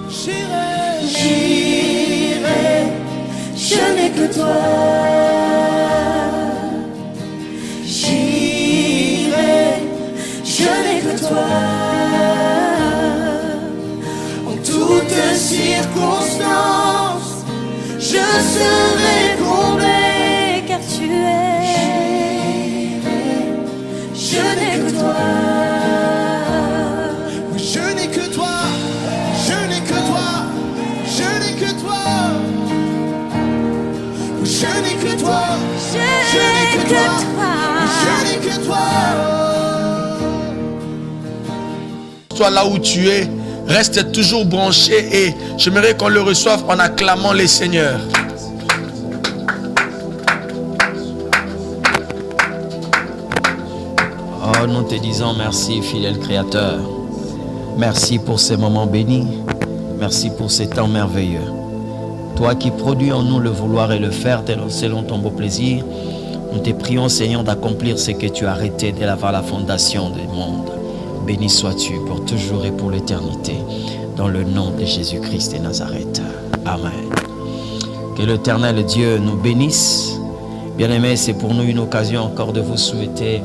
J'irai, je n'ai que toi. J'irai, je n'ai que toi. En toutes circonstances, je serai comblé car tu es. Je n'ai que toi. Je n'ai que toi. Je n'ai que toi. Je n'ai que toi. Je n'ai que toi. Je n'ai que toi. Je n'ai que toi. Sois là où tu es, reste toujours branché et j'aimerais qu'on le reçoive en acclamant les seigneurs. Oh, nous te disons merci, fidèle Créateur. Merci pour ces moments bénis. Merci pour ces temps merveilleux. Toi qui produis en nous le vouloir et le faire selon ton beau plaisir, nous te prions, Seigneur, d'accomplir ce que tu as arrêté dès avant la fondation du monde. Béni sois-tu pour toujours et pour l'éternité. Dans le nom de Jésus-Christ de Nazareth. Amen. Que l'Éternel Dieu nous bénisse. Bien-aimés, c'est pour nous une occasion encore de vous souhaiter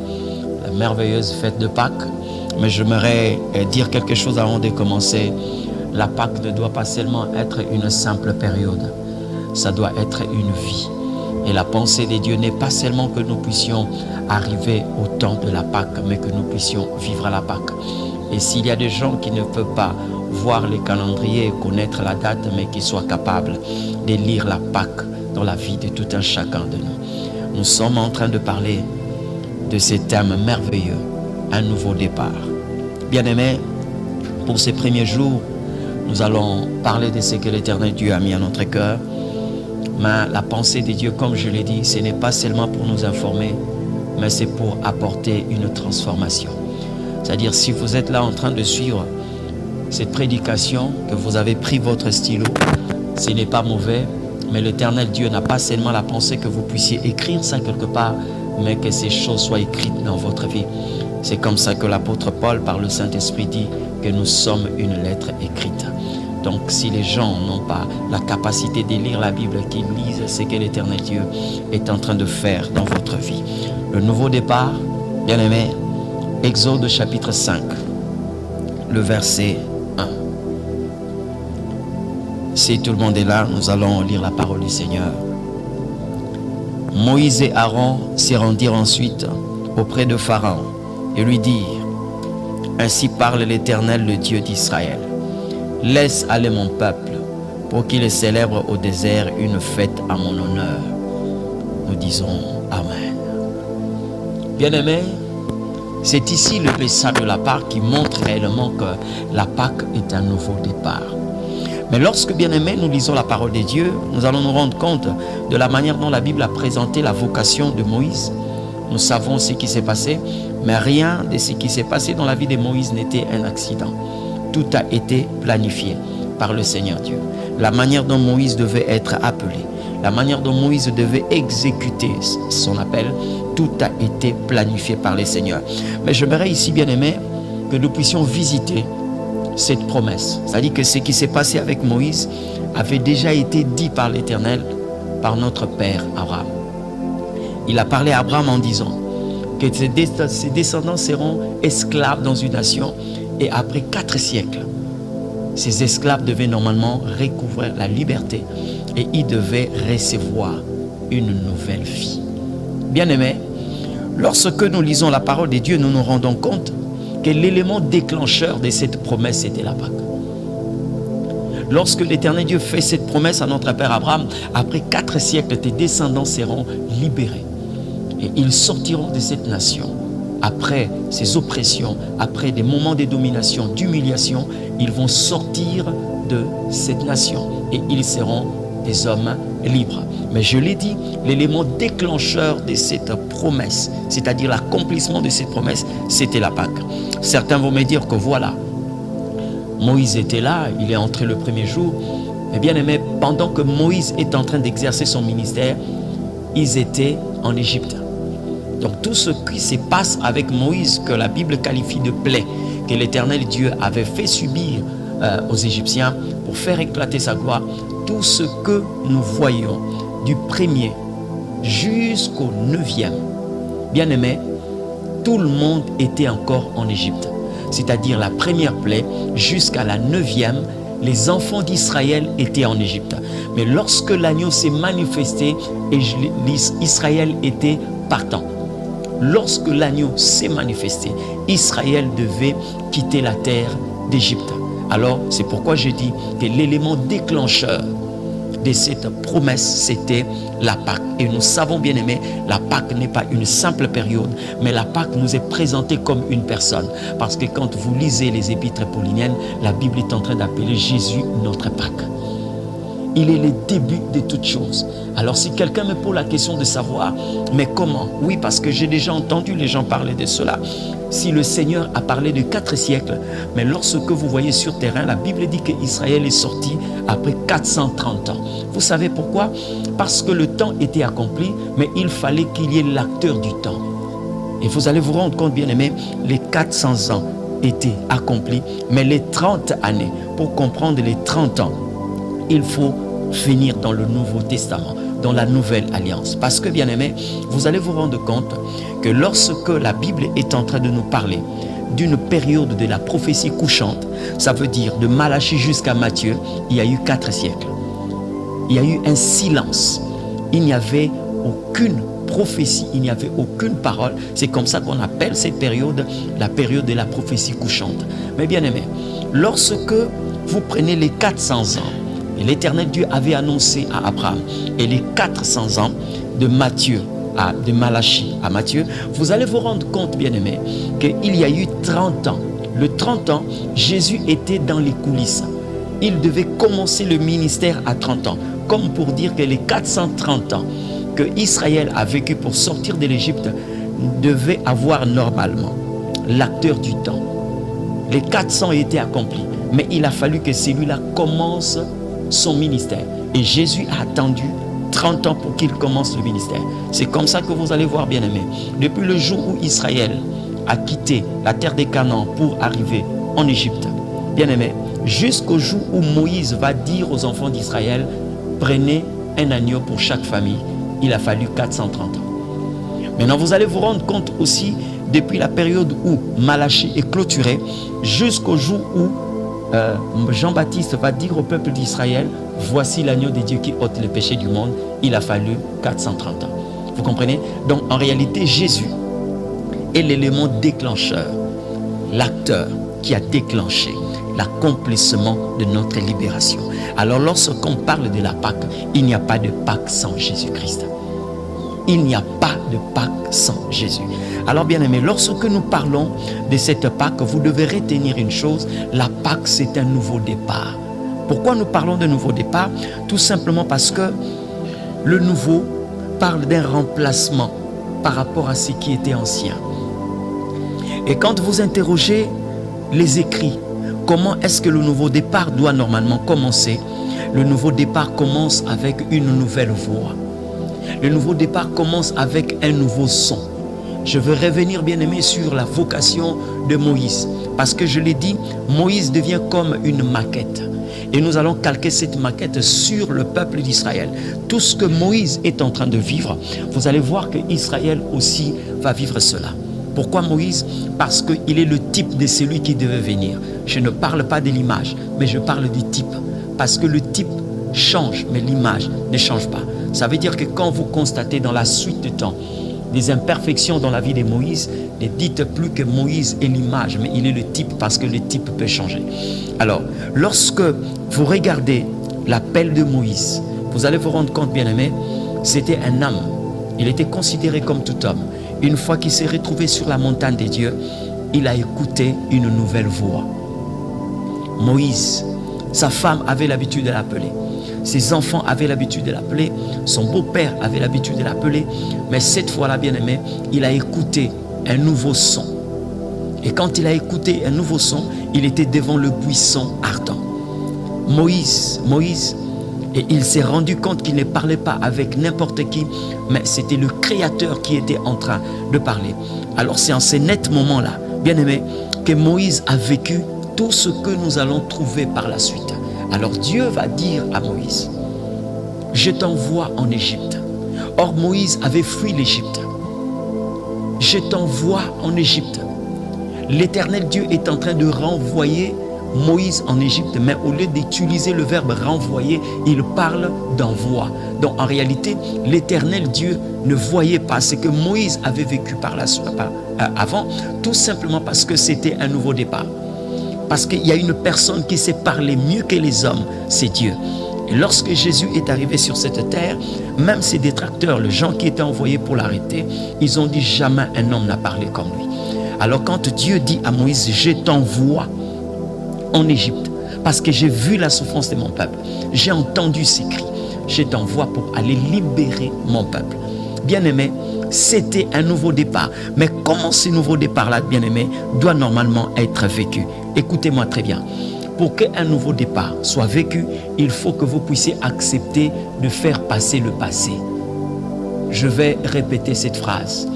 la merveilleuse fête de Pâques. Mais j'aimerais dire quelque chose avant de commencer. La Pâques ne doit pas seulement être une simple période. Ça doit être une vie. Et la pensée de Dieu n'est pas seulement que nous puissions arriver au temps de la Pâques, mais que nous puissions vivre la Pâques. Et s'il y a des gens qui ne peuvent pas voir les calendriers et connaître la date, mais qui soient capables de lire la Pâques dans la vie de tout un chacun de nous. Nous sommes en train de parler de ce thème merveilleux, un nouveau départ. Bien-aimés, pour ces premiers jours, nous allons parler de ce que l'Éternel Dieu a mis à notre cœur. Mais la pensée de Dieu, comme je l'ai dit, ce n'est pas seulement pour nous informer, mais c'est pour apporter une transformation. C'est-à-dire, si vous êtes là en train de suivre cette prédication, que vous avez pris votre stylo, ce n'est pas mauvais, mais l'Éternel Dieu n'a pas seulement la pensée que vous puissiez écrire ça quelque part, mais que ces choses soient écrites dans votre vie. C'est comme ça que l'apôtre Paul, par le Saint-Esprit, dit que nous sommes une lettre écrite. Donc, si les gens n'ont pas la capacité de lire la Bible, qu'ils lisent ce que l'Éternel Dieu est en train de faire dans votre vie. Le nouveau départ, bien-aimé, Exode chapitre 5, le verset 1. Si tout le monde est là, nous allons lire la parole du Seigneur. Moïse et Aaron s'y rendirent ensuite auprès de Pharaon et lui dirent: ainsi parle l'Éternel, le Dieu d'Israël. Laisse aller mon peuple pour qu'il célèbre au désert une fête à mon honneur. Nous disons Amen. Bien-aimés, c'est ici le message de la Pâque qui montre réellement que la Pâque est un nouveau départ. Mais lorsque, bien-aimés, nous lisons la parole de Dieu, nous allons nous rendre compte de la manière dont la Bible a présenté la vocation de Moïse. Nous savons ce qui s'est passé, mais rien de ce qui s'est passé dans la vie de Moïse n'était un accident. Tout a été planifié par le Seigneur Dieu. La manière dont Moïse devait être appelé, la manière dont Moïse devait exécuter son appel, tout a été planifié par le Seigneur. Mais j'aimerais ici, bien aimé, que nous puissions visiter cette promesse. C'est-à-dire que ce qui s'est passé avec Moïse avait déjà été dit par l'Éternel, par notre Père Abraham. Il a parlé à Abraham en disant que ses descendants seront esclaves dans une nation. Et après 4 siècles, ces esclaves devaient normalement recouvrir la liberté et ils devaient recevoir une nouvelle vie. Bien-aimés, lorsque nous lisons la parole de Dieu, nous nous rendons compte que l'élément déclencheur de cette promesse, c'était la Pâque. Lorsque l'Éternel Dieu fait cette promesse à notre Père Abraham, après 4 siècles, tes descendants seront libérés et ils sortiront de cette nation. Après ces oppressions, après des moments de domination, d'humiliation, ils vont sortir de cette nation et ils seront des hommes libres. Mais je l'ai dit, l'élément déclencheur de cette promesse, c'est-à-dire l'accomplissement de cette promesse, c'était la Pâque. Certains vont me dire que voilà, Moïse était là, il est entré le premier jour. Mais bien aimé, pendant que Moïse est en train d'exercer son ministère, ils étaient en Égypte. Donc tout ce qui se passe avec Moïse, que la Bible qualifie de plaie, que l'Éternel Dieu avait fait subir aux Égyptiens pour faire éclater sa gloire. Tout ce que nous voyons du premier jusqu'au 9e, bien aimé, tout le monde était encore en Égypte. C'est-à-dire la première plaie jusqu'à la 9e, les enfants d'Israël étaient en Égypte. Mais lorsque l'agneau s'est manifesté, Israël était partant. Lorsque l'agneau s'est manifesté, Israël devait quitter la terre d'Égypte. Alors, c'est pourquoi je dis que l'élément déclencheur de cette promesse, c'était la Pâque. Et nous savons, bien aimé, la Pâque n'est pas une simple période, mais la Pâque nous est présentée comme une personne. Parce que quand vous lisez les épîtres pauliniennes, la Bible est en train d'appeler Jésus notre Pâque. Il est le début de toutes choses. Alors si quelqu'un me pose la question de savoir, mais comment? Oui, parce que j'ai déjà entendu les gens parler de cela. Si le Seigneur a parlé de 4 siècles, mais lorsque vous voyez sur terrain, la Bible dit qu'Israël est sorti après 430 ans. Vous savez pourquoi? Parce que le temps était accompli, mais il fallait qu'il y ait l'acteur du temps. Et vous allez vous rendre compte, bien aimé, les 400 ans étaient accomplis, mais les 30 années, pour comprendre les 30 ans, il faut finir dans le Nouveau Testament, dans la Nouvelle Alliance. Parce que, bien aimé, vous allez vous rendre compte que lorsque la Bible est en train de nous parler d'une période de la prophétie couchante, ça veut dire de Malachie jusqu'à Matthieu, il y a eu 4 siècles. Il y a eu un silence. Il n'y avait aucune prophétie, il n'y avait aucune parole. C'est comme ça qu'on appelle cette période la période de la prophétie couchante. Mais bien aimé, lorsque vous prenez les 400 ans, et l'Éternel Dieu avait annoncé à Abraham, et les 400 ans de de Malachie à Matthieu, vous allez vous rendre compte, bien aimé, qu'il y a eu 30 ans. Le 30 ans, Jésus était dans les coulisses. Il devait commencer le ministère à 30 ans. Comme pour dire que les 430 ans que Israël a vécu pour sortir de l'Égypte devaient avoir normalement l'acteur du temps. Les 400 étaient accomplis, mais il a fallu que celui-là commence son ministère. Et Jésus a attendu 30 ans pour qu'il commence le ministère. C'est comme ça que vous allez voir, bien aimé. Depuis le jour où Israël a quitté la terre des Canaan pour arriver en Égypte, bien aimé, jusqu'au jour où Moïse va dire aux enfants d'Israël, prenez un agneau pour chaque famille, il a fallu 430 ans. Maintenant, vous allez vous rendre compte aussi, depuis la période où Malachie est clôturé, jusqu'au jour où Jean-Baptiste va dire au peuple d'Israël, voici l'agneau de Dieu qui ôte les péchés du monde, il a fallu 430 ans. Vous comprenez? Donc en réalité, Jésus est l'élément déclencheur, l'acteur qui a déclenché l'accomplissement de notre libération. Alors lorsqu'on parle de la Pâque, il n'y a pas de Pâque sans Jésus-Christ. Il n'y a pas de Pâque sans Jésus. Alors bien aimé, lorsque nous parlons de cette Pâque, vous devez retenir une chose, la Pâque c'est un nouveau départ. Pourquoi nous parlons de nouveau départ? Tout simplement parce que le nouveau parle d'un remplacement par rapport à ce qui était ancien. Et quand vous interrogez les écrits, comment est-ce que le nouveau départ doit normalement commencer? Le nouveau départ commence avec une nouvelle voix. Le nouveau départ commence avec un nouveau son. Je veux revenir, bien aimé, sur la vocation de Moïse. Parce que je l'ai dit, Moïse devient comme une maquette. Et nous allons calquer cette maquette sur le peuple d'Israël. Tout ce que Moïse est en train de vivre, vous allez voir que Israël aussi va vivre cela. Pourquoi Moïse? Parce qu'il est le type de celui qui devait venir. Je ne parle pas de l'image, mais je parle du type. Parce que le type change, mais l'image ne change pas. Ça veut dire que quand vous constatez dans la suite du temps des imperfections dans la vie de Moïse, ne dites plus que Moïse est l'image, mais il est le type parce que le type peut changer. Alors, lorsque vous regardez l'appel de Moïse, vous allez vous rendre compte, bien aimé, c'était un homme. Il était considéré comme tout homme. Une fois qu'il s'est retrouvé sur la montagne des dieux, il a écouté une nouvelle voix. Moïse, sa femme avait l'habitude de l'appeler. Ses enfants avaient l'habitude de l'appeler. Son beau-père avait l'habitude de l'appeler. Mais cette fois-là, bien aimé, il a écouté un nouveau son. Et quand il a écouté un nouveau son, il était devant le buisson ardent. Moïse, et il s'est rendu compte qu'il ne parlait pas avec n'importe qui, mais c'était le Créateur qui était en train de parler. Alors c'est en ces nets moments-là, bien aimé, que Moïse a vécu tout ce que nous allons trouver par la suite. Alors Dieu va dire à Moïse, je t'envoie en Égypte. Or Moïse avait fui l'Égypte. Je t'envoie en Égypte. L'Éternel Dieu est en train de renvoyer Moïse en Égypte, mais au lieu d'utiliser le verbe renvoyer, il parle d'envoi. Donc en réalité, l'Éternel Dieu ne voyait pas ce que Moïse avait vécu avant, tout simplement parce que c'était un nouveau départ. Parce qu'il y a une personne qui sait parler mieux que les hommes, c'est Dieu. Et lorsque Jésus est arrivé sur cette terre, même ses détracteurs, les gens qui étaient envoyés pour l'arrêter, ils ont dit jamais un homme n'a parlé comme lui. Alors quand Dieu dit à Moïse, je t'envoie en Égypte, parce que j'ai vu la souffrance de mon peuple, j'ai entendu ces cris, je t'envoie pour aller libérer mon peuple. Bien-aimé, c'était un nouveau départ. Mais comment ce nouveau départ-là, bien-aimé, doit normalement être vécu? Écoutez-moi très bien. Pour qu'un nouveau départ soit vécu, il faut que vous puissiez accepter de faire passer le passé. Je vais répéter cette phrase.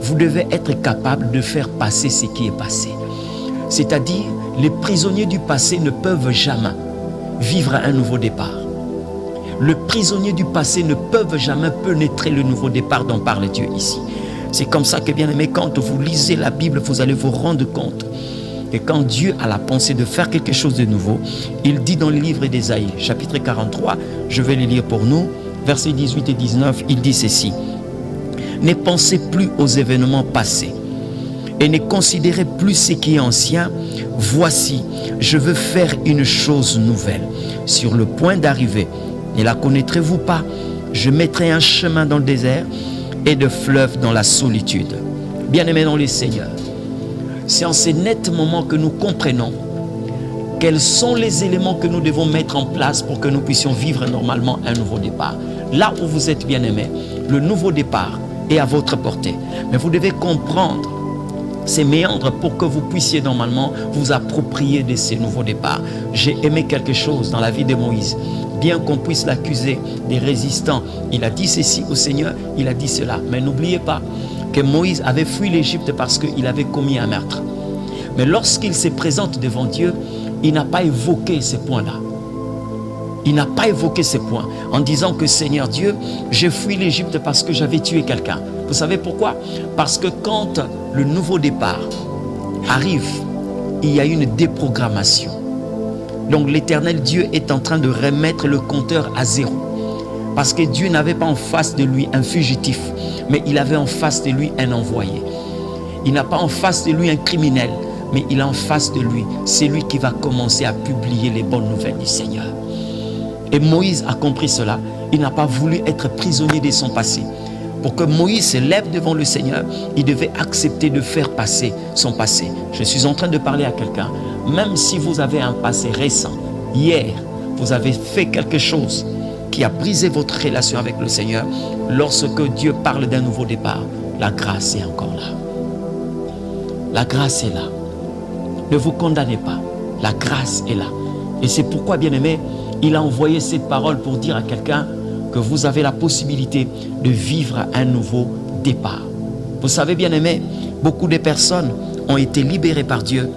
Vous devez être capable de faire passer ce qui est passé. C'est-à-dire, les prisonniers du passé ne peuvent jamais vivre un nouveau départ. Les prisonniers du passé ne peuvent jamais pénétrer le nouveau départ dont parle Dieu ici. C'est comme ça que, bien aimé, quand vous lisez la Bible, vous allez vous rendre compte que quand Dieu a la pensée de faire quelque chose de nouveau, il dit dans le livre d'Ésaïe, chapitre 43, je vais le lire pour nous, versets 18 et 19, il dit ceci. Ne pensez plus aux événements passés et ne considérez plus ce qui est ancien. Voici, je veux faire une chose nouvelle. Sur le point d'arriver, ne la connaîtrez-vous pas? Je mettrai un chemin dans le désert et de fleuves dans la solitude. Bien-aimés dans le Seigneur, c'est en ces nets moments que nous comprenons quels sont les éléments que nous devons mettre en place pour que nous puissions vivre normalement un nouveau départ. Là où vous êtes, bien-aimés, le nouveau départ est à votre portée. Mais vous devez comprendre ces méandres pour que vous puissiez normalement vous approprier de ces nouveaux départs. J'ai aimé quelque chose dans la vie de Moïse. Bien qu'on puisse l'accuser des résistants, il a dit ceci au Seigneur, il a dit cela. Mais n'oubliez pas que Moïse avait fui l'Égypte parce qu'il avait commis un meurtre. Mais lorsqu'il se présente devant Dieu, il n'a pas évoqué ces points-là. Il n'a pas évoqué ces points en disant que Seigneur Dieu, j'ai fui l'Égypte parce que j'avais tué quelqu'un. Vous savez pourquoi? Parce que quand le nouveau départ arrive, il y a une déprogrammation. Donc l'Éternel Dieu est en train de remettre le compteur à zéro. Parce que Dieu n'avait pas en face de lui un fugitif, mais il avait en face de lui un envoyé. Il n'a pas en face de lui un criminel, mais il a en face de lui celui qui va commencer à publier les bonnes nouvelles du Seigneur. Et Moïse a compris cela. Il n'a pas voulu être prisonnier de son passé. Pour que Moïse se lève devant le Seigneur, il devait accepter de faire passer son passé. Je suis en train de parler à quelqu'un. Même si vous avez un passé récent, hier, vous avez fait quelque chose qui a brisé votre relation avec le Seigneur, lorsque Dieu parle d'un nouveau départ, la grâce est encore là. La grâce est là. Ne vous condamnez pas. La grâce est là. Et c'est pourquoi, bien-aimé, il a envoyé cette parole pour dire à quelqu'un que vous avez la possibilité de vivre un nouveau départ. Vous savez, bien-aimé, beaucoup de personnes ont été libérées par Dieu,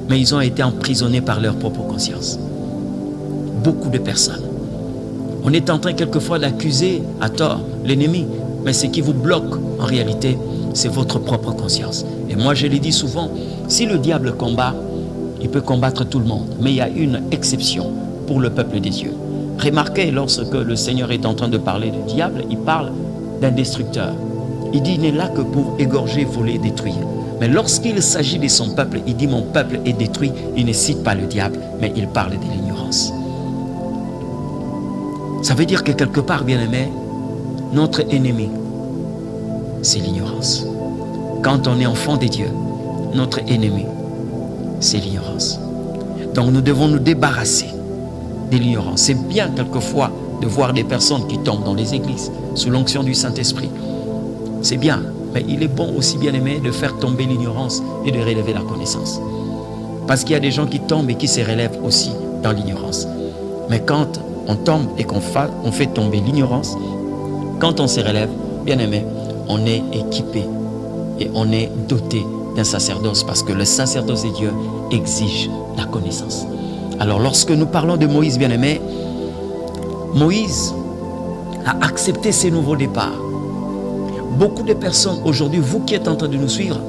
mais ils ont été emprisonnés par leur propre conscience. Beaucoup de personnes. On est en train quelquefois d'accuser à tort l'ennemi, mais ce qui vous bloque en réalité, c'est votre propre conscience. Et moi je l'ai dit souvent, si le diable combat, il peut combattre tout le monde, mais il y a une exception pour le peuple des dieux. Remarquez, lorsque le Seigneur est en train de parler du diable, il parle d'un destructeur. Il dit, il n'est là que pour égorger, voler, détruire. Mais lorsqu'il s'agit de son peuple, il dit, mon peuple est détruit. Il ne cite pas le diable, mais il parle de l'ignorance. Ça veut dire que quelque part, bien-aimé, notre ennemi, c'est l'ignorance. Quand on est enfant de Dieu, notre ennemi, c'est l'ignorance. Donc nous devons nous débarrasser de l'ignorance. C'est bien quelquefois de voir des personnes qui tombent dans les églises sous l'onction du Saint-Esprit. C'est bien, mais il est bon aussi, bien-aimé, de faire tomber l'ignorance et de relever la connaissance. Parce qu'il y a des gens qui tombent et qui se relèvent aussi dans l'ignorance. Mais quand on tombe et qu'on fait tomber l'ignorance, quand on se relève, bien-aimé, on est équipé et on est doté d'un sacerdoce, parce que le sacerdoce de Dieu exige la connaissance. Alors lorsque nous parlons de Moïse, bien-aimé, Moïse a accepté ces nouveaux départs. Beaucoup de personnes aujourd'hui, vous qui êtes en train de nous suivre,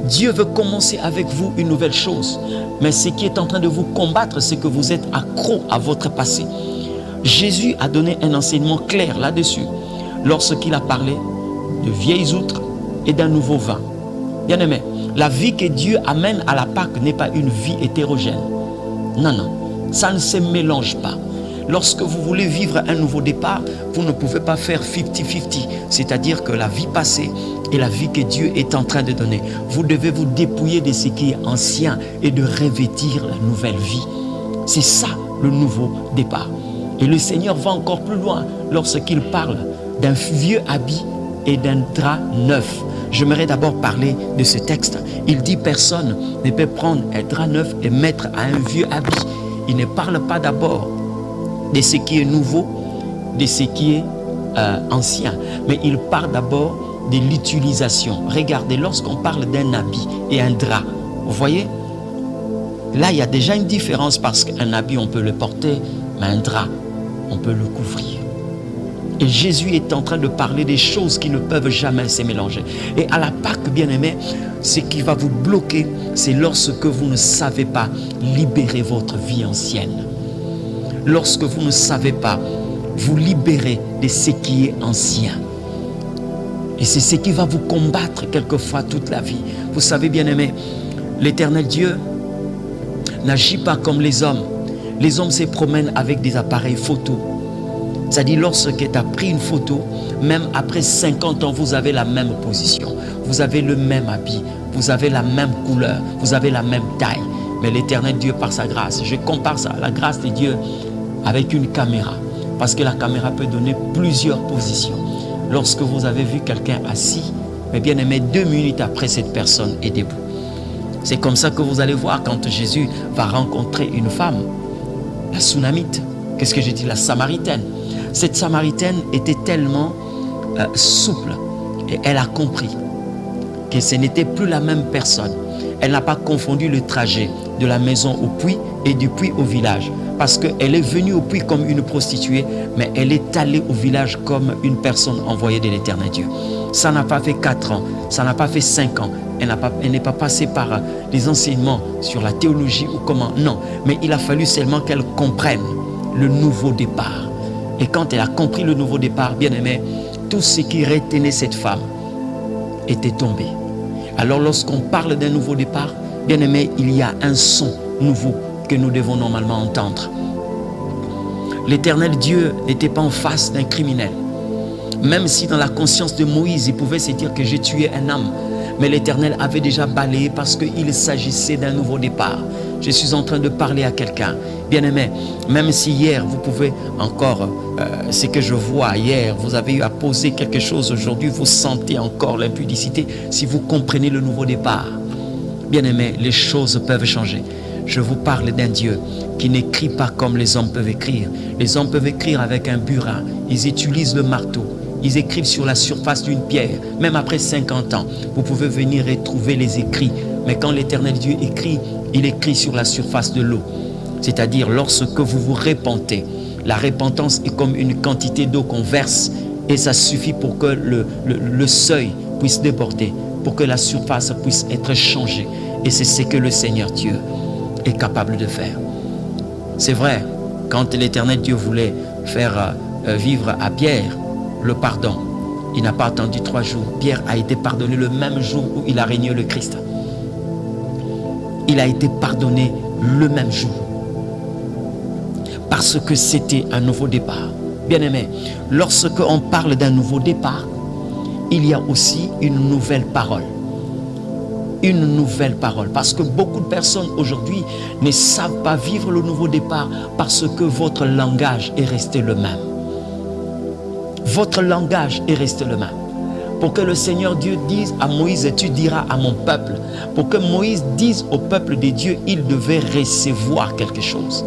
Dieu veut commencer avec vous une nouvelle chose. Mais ce qui est en train de vous combattre, c'est que vous êtes accro à votre passé. Jésus a donné un enseignement clair là-dessus lorsqu'il a parlé de vieilles outres et d'un nouveau vin. Bien-aimé, la vie que Dieu amène à la Pâque n'est pas une vie hétérogène. Non, non, ça ne se mélange pas. Lorsque vous voulez vivre un nouveau départ, vous ne pouvez pas faire 50-50, c'est-à-dire que la vie passée et la vie que Dieu est en train de donner. Vous devez vous dépouiller de ce qui est ancien et de revêtir la nouvelle vie. C'est ça le nouveau départ. Et le Seigneur va encore plus loin lorsqu'il parle d'un vieux habit et d'un drap neuf. J'aimerais d'abord parler de ce texte. Il dit personne ne peut prendre un drap neuf et mettre à un vieux habit. Il ne parle pas d'abord de ce qui est nouveau, de ce qui est ancien, mais il parle d'abord de l'utilisation. Regardez, lorsqu'on parle d'un habit et un drap, vous voyez, là il y a déjà une différence parce qu'un habit on peut le porter, mais un drap on peut le couvrir. Et Jésus est en train de parler des choses qui ne peuvent jamais se mélanger. Et à la Pâque, bien-aimé, ce qui va vous bloquer, c'est lorsque vous ne savez pas libérer votre vie ancienne. Lorsque vous ne savez pas vous libérer de ce qui est ancien. Et c'est ce qui va vous combattre quelquefois toute la vie. Vous savez, bien-aimé, l'Éternel Dieu n'agit pas comme les hommes. Les hommes se promènent avec des appareils photo. C'est-à-dire, lorsque tu as pris une photo, même après 50 ans, vous avez la même position. Vous avez le même habit. Vous avez la même couleur. Vous avez la même taille. Mais l'Éternel Dieu, par sa grâce, je compare ça, la grâce de Dieu, avec une caméra. Parce que la caméra peut donner plusieurs positions. Lorsque vous avez vu quelqu'un assis, mais bien aimé, 2 minutes après, cette personne est debout. C'est comme ça que vous allez voir quand Jésus va rencontrer une femme, la Sunamite. Qu'est-ce que j'ai dit? La Samaritaine. Cette Samaritaine était tellement souple et elle a compris que ce n'était plus la même personne. Elle n'a pas confondu le trajet de la maison au puits et du puits au village. Parce qu'elle est venue au puits comme une prostituée, mais elle est allée au village comme une personne envoyée de l'Éternel Dieu. Ça n'a pas fait 4 ans, ça n'a pas fait 5 ans. Elle n'est pas passée par des enseignements sur la théologie ou comment. Non, mais il a fallu seulement qu'elle comprenne le nouveau départ. Et quand elle a compris le nouveau départ, bien aimé, tout ce qui retenait cette femme était tombé. Alors lorsqu'on parle d'un nouveau départ, bien aimé, il y a un son nouveau que nous devons normalement entendre. L'Éternel Dieu n'était pas en face d'un criminel. Même si dans la conscience de Moïse, il pouvait se dire que j'ai tué un homme. Mais l'Éternel avait déjà balayé parce qu'il s'agissait d'un nouveau départ. Je suis en train de parler à quelqu'un. Bien-aimé, même si hier, vous pouvez encore, ce que je vois hier, vous avez eu à poser quelque chose aujourd'hui, vous sentez encore l'impudicité. Si vous comprenez le nouveau départ, bien-aimé, les choses peuvent changer. Je vous parle d'un Dieu qui n'écrit pas comme les hommes peuvent écrire. Les hommes peuvent écrire avec un burin. Ils utilisent le marteau. Ils écrivent sur la surface d'une pierre. Même après 50 ans, vous pouvez venir retrouver les écrits. Mais quand l'Éternel Dieu écrit, il écrit sur la surface de l'eau. C'est-à-dire lorsque vous vous repentez. La repentance est comme une quantité d'eau qu'on verse et ça suffit pour que le seuil puisse déborder, pour que la surface puisse être changée. Et c'est ce que le Seigneur Dieu est capable de faire. C'est vrai, quand l'Éternel Dieu voulait faire vivre à Pierre le pardon, il n'a pas attendu 3 jours. Pierre a été pardonné le même jour où il a régné le Christ. Il a été pardonné le même jour. Parce que c'était un nouveau départ. Bien-aimé, lorsque on parle d'un nouveau départ, il y a aussi une nouvelle parole. Une nouvelle parole. Parce que beaucoup de personnes aujourd'hui ne savent pas vivre le nouveau départ parce que votre langage est resté le même. Votre langage est resté le même. Pour que le Seigneur Dieu dise à Moïse, tu diras à mon peuple. Pour que Moïse dise au peuple de Dieu, il devait recevoir quelque chose.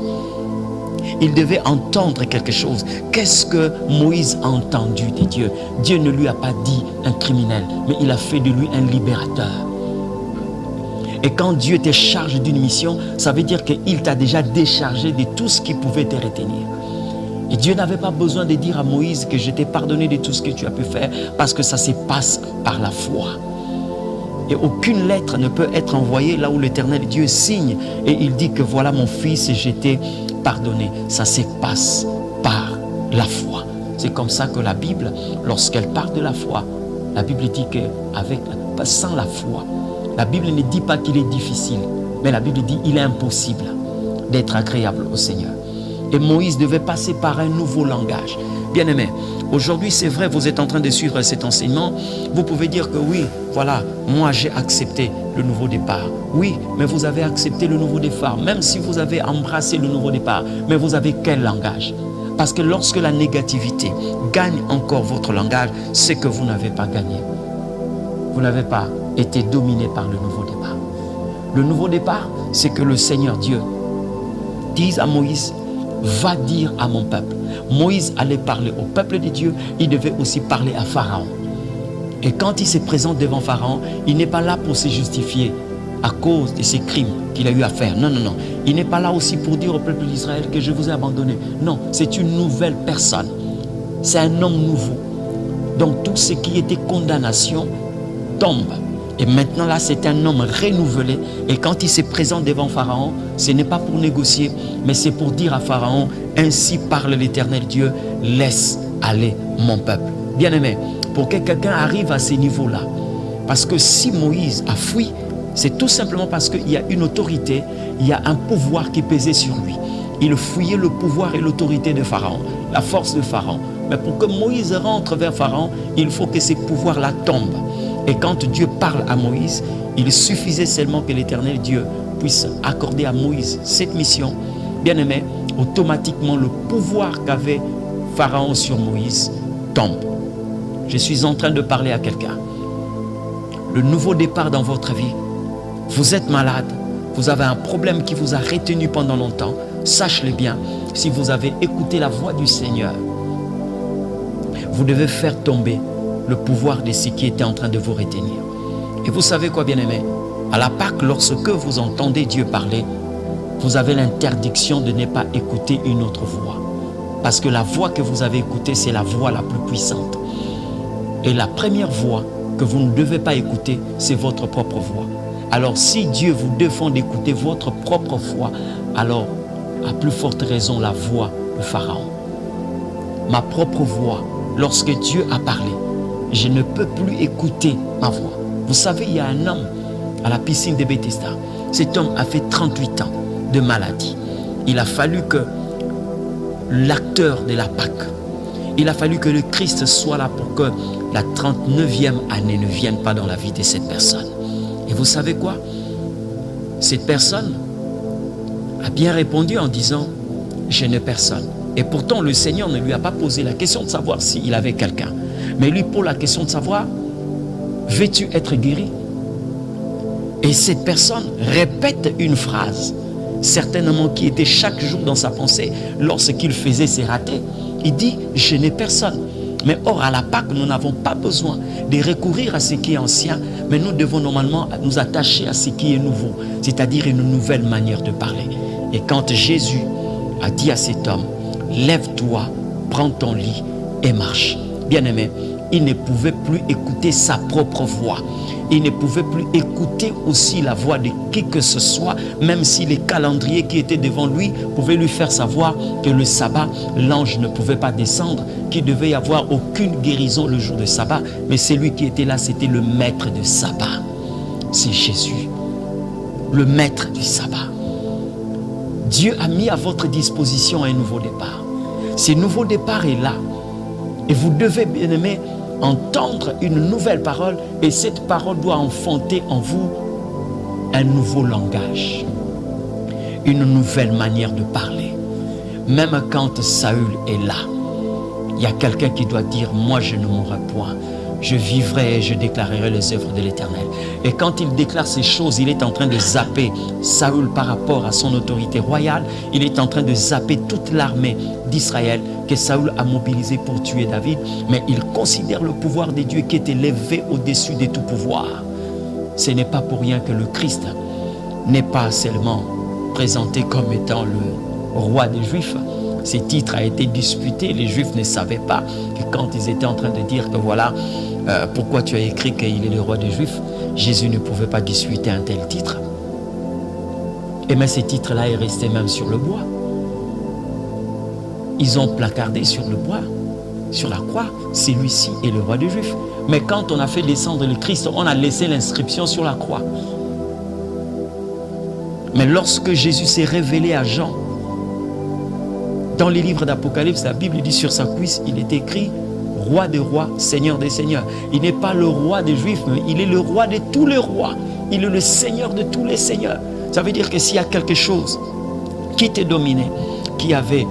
Il devait entendre quelque chose. Qu'est-ce que Moïse a entendu de Dieu? Dieu ne lui a pas dit un criminel, mais il a fait de lui un libérateur. Et quand Dieu te charge d'une mission, ça veut dire qu'il t'a déjà déchargé de tout ce qui pouvait te retenir. Et Dieu n'avait pas besoin de dire à Moïse que je t'ai pardonné de tout ce que tu as pu faire, parce que ça se passe par la foi. Et aucune lettre ne peut être envoyée là où l'Éternel Dieu signe et il dit que voilà mon fils, je t'ai pardonné. Ça se passe par la foi. C'est comme ça que la Bible, lorsqu'elle parle de la foi, la Bible dit que sans la foi, la Bible ne dit pas qu'il est difficile, mais la Bible dit qu'il est impossible d'être agréable au Seigneur. Et Moïse devait passer par un nouveau langage. Bien-aimés, aujourd'hui c'est vrai, vous êtes en train de suivre cet enseignement. Vous pouvez dire que oui, voilà, moi j'ai accepté le nouveau départ. Oui, mais vous avez accepté le nouveau départ, même si vous avez embrassé le nouveau départ. Mais vous avez quel langage? Parce que lorsque la négativité gagne encore votre langage, c'est que vous n'avez pas gagné. Vous n'avez pas été dominé par le nouveau départ. Le nouveau départ, c'est que le Seigneur Dieu dise à Moïse, va dire à mon peuple. Moïse allait parler au peuple de Dieu, il devait aussi parler à Pharaon. Et quand il se présente devant Pharaon, il n'est pas là pour se justifier à cause de ses crimes qu'il a eu à faire. Non, non, non. Il n'est pas là aussi pour dire au peuple d'Israël que je vous ai abandonné. Non, c'est une nouvelle personne. C'est un homme nouveau. Donc tout ce qui était condamnation tombe. Et maintenant là, c'est un homme renouvelé. Et quand il se présente devant Pharaon, ce n'est pas pour négocier, mais c'est pour dire à Pharaon, ainsi parle l'Éternel Dieu, laisse aller mon peuple. Bien-aimé, pour que quelqu'un arrive à ce niveau-là, parce que si Moïse a fui, c'est tout simplement parce qu'il y a une autorité, il y a un pouvoir qui pesait sur lui. Il fouillait le pouvoir et l'autorité de Pharaon, la force de Pharaon. Mais pour que Moïse rentre vers Pharaon, il faut que ces pouvoirs-là tombent. Et quand Dieu parle à Moïse, il suffisait seulement que l'Éternel Dieu puisse accorder à Moïse cette mission. Bien-aimé, automatiquement le pouvoir qu'avait Pharaon sur Moïse tombe. Je suis en train de parler à quelqu'un. Le nouveau départ dans votre vie, vous êtes malade, vous avez un problème qui vous a retenu pendant longtemps, sachez-le bien, si vous avez écouté la voix du Seigneur, vous devez faire tomber le pouvoir de ce qui était en train de vous retenir. Et vous savez quoi, bien-aimé? À la Pâque, lorsque vous entendez Dieu parler, vous avez l'interdiction de ne pas écouter une autre voix. Parce que la voix que vous avez écoutée, c'est la voix la plus puissante. Et la première voix que vous ne devez pas écouter, c'est votre propre voix. Alors si Dieu vous défend d'écouter votre propre voix, alors à plus forte raison la voix de Pharaon. Ma propre voix, lorsque Dieu a parlé, je ne peux plus écouter ma voix. Vous savez, il y a un homme à la piscine de Bethesda. Cet homme a fait 38 ans de maladie. Il a fallu que l'acteur de la Pâque, il a fallu que le Christ soit là pour que la 39e année ne vienne pas dans la vie de cette personne. Et vous savez quoi? Cette personne a bien répondu en disant, je n'ai personne. Et pourtant, le Seigneur ne lui a pas posé la question de savoir s'il avait quelqu'un. Mais lui pose la question de savoir, veux-tu être guéri? Et cette personne répète une phrase, certainement qui était chaque jour dans sa pensée, lorsqu'il faisait ses ratés. Il dit, je n'ai personne. Mais or, à la Pâque, nous n'avons pas besoin de recourir à ce qui est ancien, mais nous devons normalement nous attacher à ce qui est nouveau, c'est-à-dire une nouvelle manière de parler. Et quand Jésus a dit à cet homme, lève-toi, prends ton lit et marche. Bien-aimé, il ne pouvait plus écouter sa propre voix. Il ne pouvait plus écouter aussi la voix de qui que ce soit, même si les calendriers qui étaient devant lui pouvaient lui faire savoir que le sabbat, l'ange ne pouvait pas descendre, qu'il devait y avoir aucune guérison le jour de sabbat. Mais celui qui était là, c'était le maître du sabbat. C'est Jésus, le maître du sabbat. Dieu a mis à votre disposition un nouveau départ. Ce nouveau départ est là. Et vous devez, bien aimé, entendre une nouvelle parole, et cette parole doit enfanter en vous un nouveau langage, une nouvelle manière de parler. Même quand Saül est là, il y a quelqu'un qui doit dire, moi je ne mourrai point, je vivrai et je déclarerai les œuvres de l'Éternel. Et quand il déclare ces choses, il est en train de zapper Saül par rapport à son autorité royale. Il est en train de zapper toute l'armée d'Israël que Saül a mobilisée pour tuer David. Mais il considère le pouvoir de Dieu qui est élevé au-dessus de tout pouvoir. Ce n'est pas pour rien que le Christ n'est pas seulement présenté comme étant le roi des Juifs. Ce titre a été disputé. Les Juifs ne savaient pas que quand ils étaient en train de dire que voilà, pourquoi tu as écrit qu'il est le roi des Juifs, Jésus ne pouvait pas disputer un tel titre. Et mais ce titre-là est resté même sur le bois. Ils ont placardé sur le bois, sur la croix, celui-ci est le roi des Juifs. Mais quand on a fait descendre le Christ, on a laissé l'inscription sur la croix. Mais lorsque Jésus s'est révélé à Jean, dans les livres d'Apocalypse, la Bible dit sur sa cuisse, il est écrit roi des rois, seigneur des seigneurs. Il n'est pas le roi des Juifs, mais il est le roi de tous les rois. Il est le seigneur de tous les seigneurs. Ça veut dire que s'il y a quelque chose qui t'est dominé, qui avait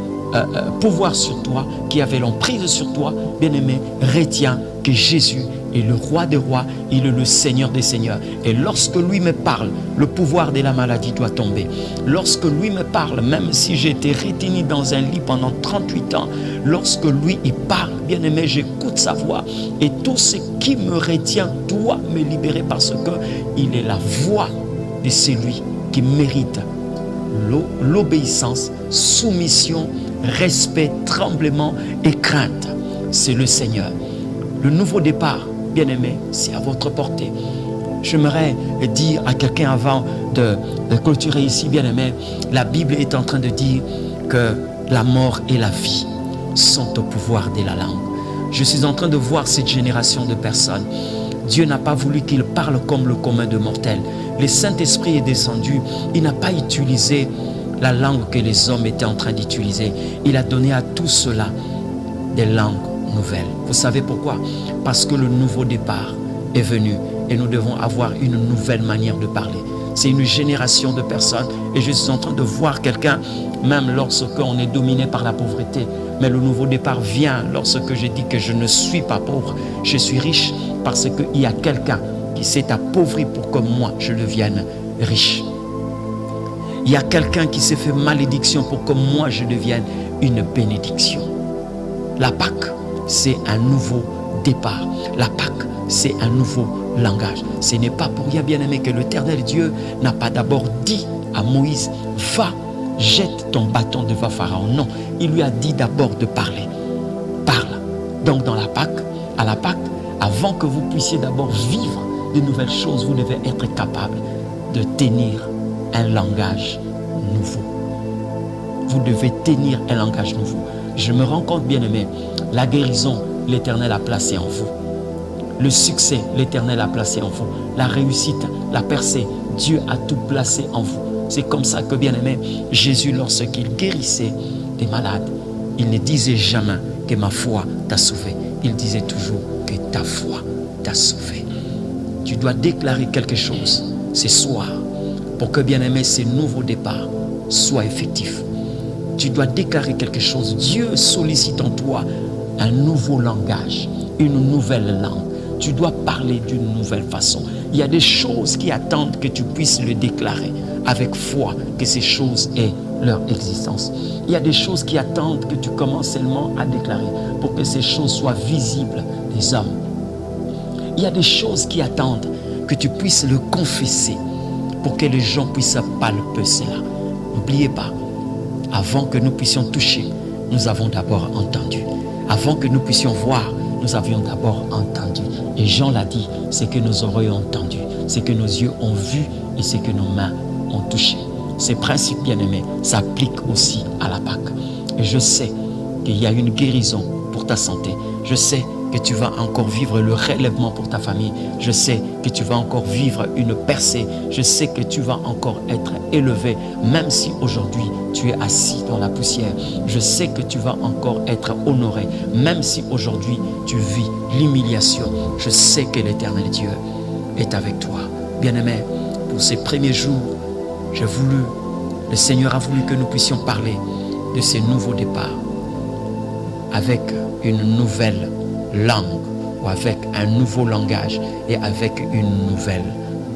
pouvoir sur toi, qui avait l'emprise sur toi, bien-aimé, retiens que Jésus est le roi des rois, il est le Seigneur des seigneurs. Et lorsque lui me parle, le pouvoir de la maladie doit tomber. Lorsque lui me parle, même si j'ai été retenu dans un lit pendant 38 ans, lorsque lui il parle, bien-aimé, j'écoute sa voix. Et tout ce qui me retient doit me libérer parce que il est la voix de celui qui mérite l'obéissance, soumission, respect, tremblement et crainte. C'est le Seigneur. Le nouveau départ, bien-aimé, c'est à votre portée. J'aimerais dire à quelqu'un avant de clôturer ici, bien-aimé, la Bible est en train de dire que la mort et la vie sont au pouvoir de la langue. Je suis en train de voir cette génération de personnes. Dieu n'a pas voulu qu'ils parlent comme le commun de mortels. Le Saint-Esprit est descendu. Il n'a pas utilisé la langue que les hommes étaient en train d'utiliser. Il a donné à tout cela des langues nouvelles. Vous savez pourquoi? Parce que le nouveau départ est venu et nous devons avoir une nouvelle manière de parler. C'est une génération de personnes et je suis en train de voir quelqu'un, même lorsqu'on est dominé par la pauvreté. Mais le nouveau départ vient lorsque je dis que je ne suis pas pauvre, je suis riche parce qu'il y a quelqu'un qui s'est appauvri pour que moi je devienne riche. Il y a quelqu'un qui s'est fait malédiction pour que moi je devienne une bénédiction. La Pâque, c'est un nouveau départ. La Pâque, c'est un nouveau langage. Ce n'est pas pour rien, bien-aimé, que l'Éternel Dieu n'a pas d'abord dit à Moïse, va, jette ton bâton devant Pharaon. Non, il lui a dit d'abord de parler. Parle. Donc dans la Pâque, à la Pâque, avant que vous puissiez d'abord vivre de nouvelles choses, vous devez être capable de tenir un langage nouveau. Vous devez tenir un langage nouveau. Je me rends compte, bien-aimé, la guérison, l'Éternel a placé en vous. Le succès, l'Éternel a placé en vous. La réussite, la percée, Dieu a tout placé en vous. C'est comme ça que, bien-aimé, Jésus, lorsqu'il guérissait des malades, il ne disait jamais que ma foi t'a sauvé. Il disait toujours que ta foi t'a sauvé. Tu dois déclarer quelque chose ce soir pour que, bien-aimé, ce nouveau départ soit effectif. Tu dois déclarer quelque chose. Dieu sollicite en toi un nouveau langage, une nouvelle langue. Tu dois parler d'une nouvelle façon. Il y a des choses qui attendent que tu puisses le déclarer avec foi, que ces choses aient leur existence. Il y a des choses qui attendent que tu commences seulement à déclarer pour que ces choses soient visibles des hommes. Il y a des choses qui attendent que tu puisses le confesser pour que les gens puissent palper cela. N'oubliez pas, avant que nous puissions toucher, nous avons d'abord entendu. Avant que nous puissions voir, nous avions d'abord entendu. Et Jean l'a dit, c'est que nos oreilles ont entendu, c'est que nos yeux ont vu et c'est que nos mains ont touché. Ces principes, bien-aimés, s'appliquent aussi à la Pâque. Et je sais qu'il y a une guérison pour ta santé. Je sais que tu vas encore vivre le relèvement pour ta famille. Je sais que tu vas encore vivre une percée. Je sais que tu vas encore être élevé, même si aujourd'hui tu es assis dans la poussière. Je sais que tu vas encore être honoré, même si aujourd'hui tu vis l'humiliation. Je sais que l'Éternel Dieu est avec toi. Bien-aimé, pour ces premiers jours, le Seigneur a voulu que nous puissions parler de ces nouveaux départs avec une nouvelle langue ou avec un nouveau langage et avec une nouvelle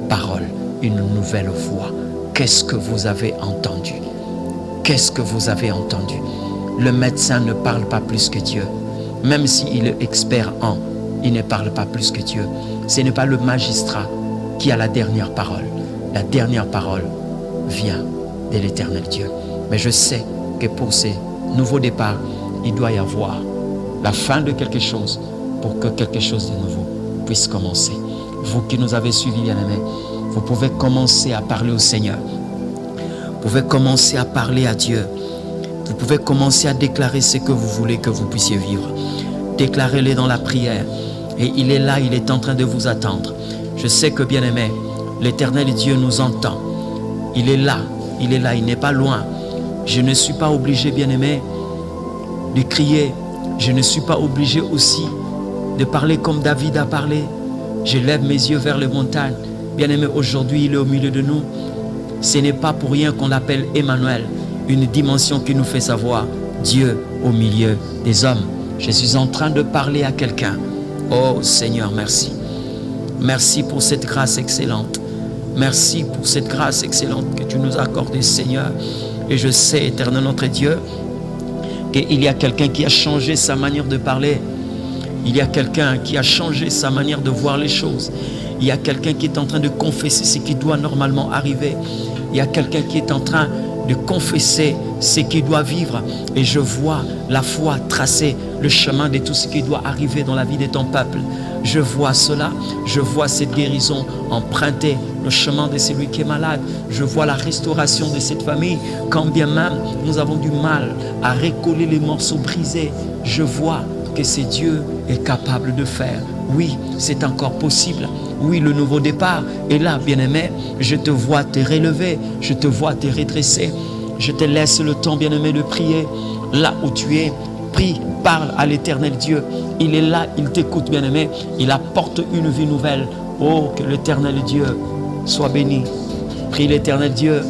parole, une nouvelle voix. Qu'est-ce que vous avez entendu? Qu'est-ce que vous avez entendu? Le médecin ne parle pas plus que Dieu. Même s'il est expert en, il ne parle pas plus que Dieu. Ce n'est pas le magistrat qui a la dernière parole. La dernière parole vient de l'Éternel Dieu. Mais je sais que pour ces nouveaux départs, il doit y avoir la fin de quelque chose pour que quelque chose de nouveau puisse commencer. Vous qui nous avez suivis, bien-aimés, vous pouvez commencer à parler au Seigneur. Vous pouvez commencer à parler à Dieu. Vous pouvez commencer à déclarer ce que vous voulez que vous puissiez vivre. Déclarez-le dans la prière. Et il est là, il est en train de vous attendre. Je sais que, bien-aimé, l'Éternel Dieu nous entend. Il est là, il n'est pas loin. Je ne suis pas obligé, bien-aimé, de crier. Je ne suis pas obligé aussi de parler comme David a parlé. Je lève mes yeux vers les montagnes. Bien-aimé, aujourd'hui, il est au milieu de nous. Ce n'est pas pour rien qu'on l'appelle Emmanuel, une dimension qui nous fait savoir Dieu au milieu des hommes. Je suis en train de parler à quelqu'un. Oh Seigneur, merci. Merci pour cette grâce excellente. Merci pour cette grâce excellente que tu nous as accordée, Seigneur. Et je sais, éternel notre Dieu, qu'il y a quelqu'un qui a changé sa manière de parler. Il y a quelqu'un qui a changé sa manière de voir les choses. Il y a quelqu'un qui est en train de confesser ce qui doit normalement arriver. Il y a quelqu'un qui est en train de confesser ce qui doit vivre. Et je vois la foi tracer le chemin de tout ce qui doit arriver dans la vie de ton peuple. Je vois cela. Je vois cette guérison emprunter le chemin de celui qui est malade. Je vois la restauration de cette famille. Quand bien même nous avons du mal à recoller les morceaux brisés, je vois que c'est Dieu est capable de faire. Oui, c'est encore possible. Oui, le nouveau départ est là, bien-aimé. Je te vois te relever. Je te vois te redresser. Je te laisse le temps, bien-aimé, de prier. Là où tu es, prie, parle à l'Éternel Dieu. Il est là, il t'écoute, bien-aimé. Il apporte une vie nouvelle. Oh, que l'Éternel Dieu soit béni. Prie l'Éternel Dieu.